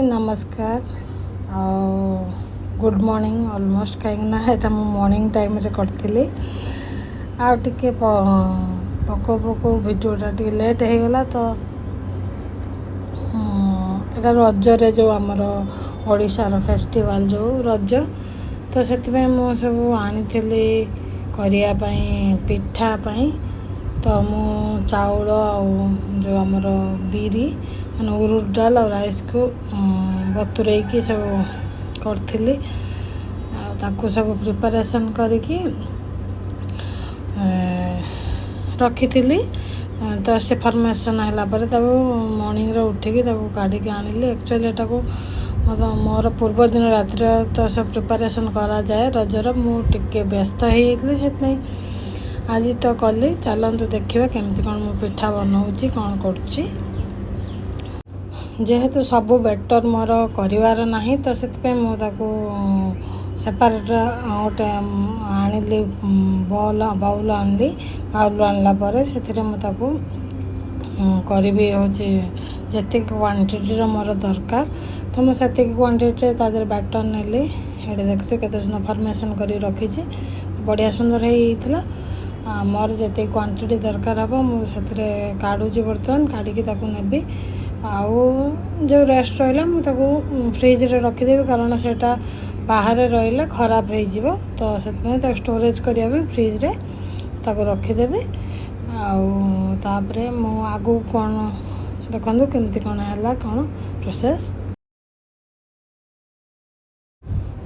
नमस्कार good morning almost कहीं morning time रे करथिली आ टिके पको पको वीडियोटा टिके लेट हो गला तो एटा रजरे जो आमर ओडिशार फेस्टिवल जो रज तो से मु सब आनी करिया पिठा तो मु चाउल जो आमर बिरी मैंने उरुद डाल और राइस को बतुरे सब करी सब प्रिपरेशन करके रखी तो से फॉर्मेशन है मॉर्निंग उठिकी काढ़ी आनिली एक्चुअली एटा को मोर पूर्व दिन रातिर तो सब प्रिपरेशन करा जाए रजर मुझे व्यस्त हो आज तो कली चलतु देखा केमती कौन मु पिठा बनाऊँगी कौन करुँची जेहेतु सब बेटर मोर कर ना तो से सेपरेट गोटे आनिली बाउल आनली बाउल आनला पर से करी हूँ जी क्वांटिटी मोर दरकार तो मुझे क्वांटिटी तादर बैटर नेली ये देखते केते सुंदर फॉर्मेशन कर रखी बढ़िया सुंदर होता मोर जी क्वांटिटी दरकार हम मुझे काढ़ुची बर्तमान काढ़ी नेबी आउ जो रेस्ट रहा मुझे फ्रिज रे रखीदेवी कारण से बाहर रही खराब हो तो से स्टोरेज करने फ्रिज रे रखीदेवी आउे मु आगू कौन देखो केमती कौन है कौन प्रोसेस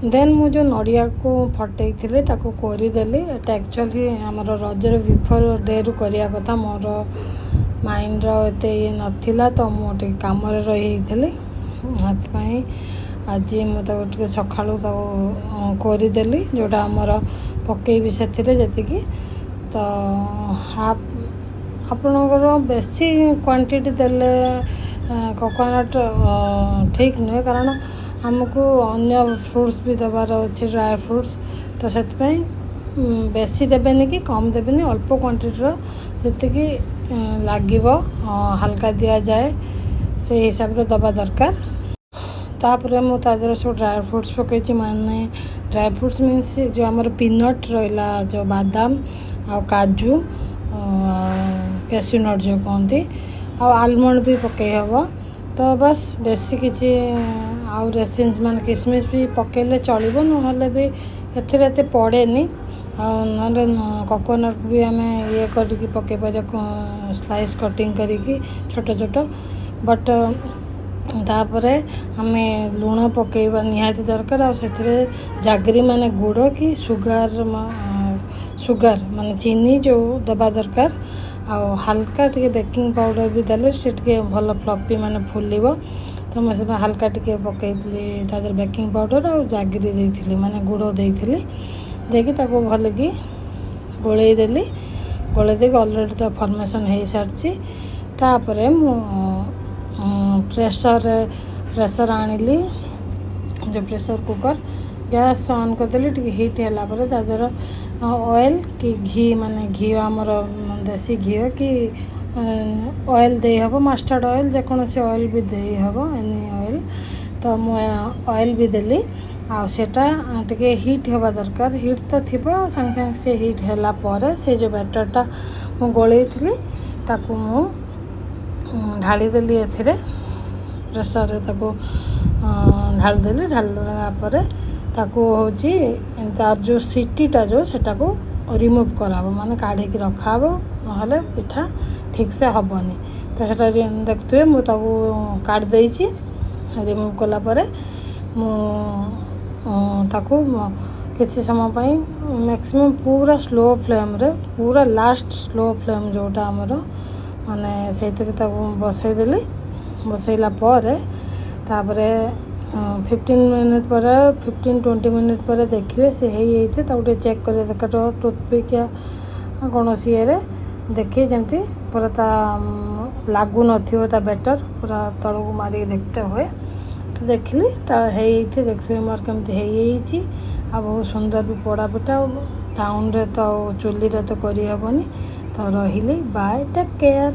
देन मु जो नड़िया को फटई थी करदेली एक्चुअली आमर रजर बिफोर डे रु करिया कथा मोर माइंड एते ये नथिला तो मुझे कम रही आज मुझे सका करदेली जोटा आमर पकईबी से जी तो हाफ आपणकर बेसी क्वांटिटी देले कोकोनट ठीक नुहे कारण आमको अन्य फ्रूट्स भी दबार अच्छे ड्राई फ्रूट्स तो से बेसी देवेनि कि कम देवेनि अल्प क्वांटिटी जी लगे हल्का दि जाए से हिसाब से दबा दरकार तापर मुझे सब ड्राई फ्रूट्स पकई माने ड्राई फ्रूट्स मीन्स जो आमर पीनट रहा जो बादाम आ काजू कैश्यू नट जो कहती आलमंड भी पकई हम तो बस बेसी किसी आउ रेसिन्स मान किसमिश भी पकेले चलो ना भी एते पड़ेनि कोकोनट भी आम ये करके पकई पारे स्लाइस कटिंग करी छोट छोट बट तापर आम लुण पकईवा निहाती दरकार आरे जागरी माने गुड़ कि सुगार माने चीनी जो दबा दरकार आ हल्का टे बेकिंग पाउडर भी देले से भल फ्लफी माने फुलिबो तो मुझे हल्का टे पकई तादर बेकिंग पाउडर आ जागरी देती माने गुड़ देती देखी भल कि गोलदेली गोलदे अलरेडी तो फॉर्मेशन हो सारी तापर प्रेशर आनिली जो प्रेशर कुकर गैस ऑन करदेली टी हिट है तादर ऑयल कि घी माने घी आमर देसी घी कि ऑयल दे हम मस्टर्ड ऑयल जेकोसी ऑयल भी दे हम एनी ऑयल तो मुझे ऑयल भी देली आटा टे हिट होगा दरकार हिट तो थी सांगे सांगे से हिट है से जो बैटरटा मु गोलई थी मु ढालीदेली ए प्रेसर ढालीदेली ढालदेला हूँ तार जो सीटीटा जो सेटा को रिमूव कराब माने काढ़ी रखा ना पिठा ठीक से हेनी तो सेटा देखते मुझे काटदे रिमूव कलापर ताकू किसी समय मैक्सिमम पूरा स्लो फ्लेम रे पूरा लास्ट स्लो फ्लेम जोटा आमर माने से बसईदेली बसैला तापर 15 मिनट पर 15-20 मिनट पर देखिए से होते चेक कर देखा टूथपिक या कौन सी देखिए जमती पूरा लागू ना बेटर पूरा तलू मारिक देखते हुए तो देखली तो देखिए मोर कमी आ बहुत सुंदर भी पोड़ा पिठा टाउन रे तो चुली रे तो करी हेबनी तो रही बाय टेक केयर।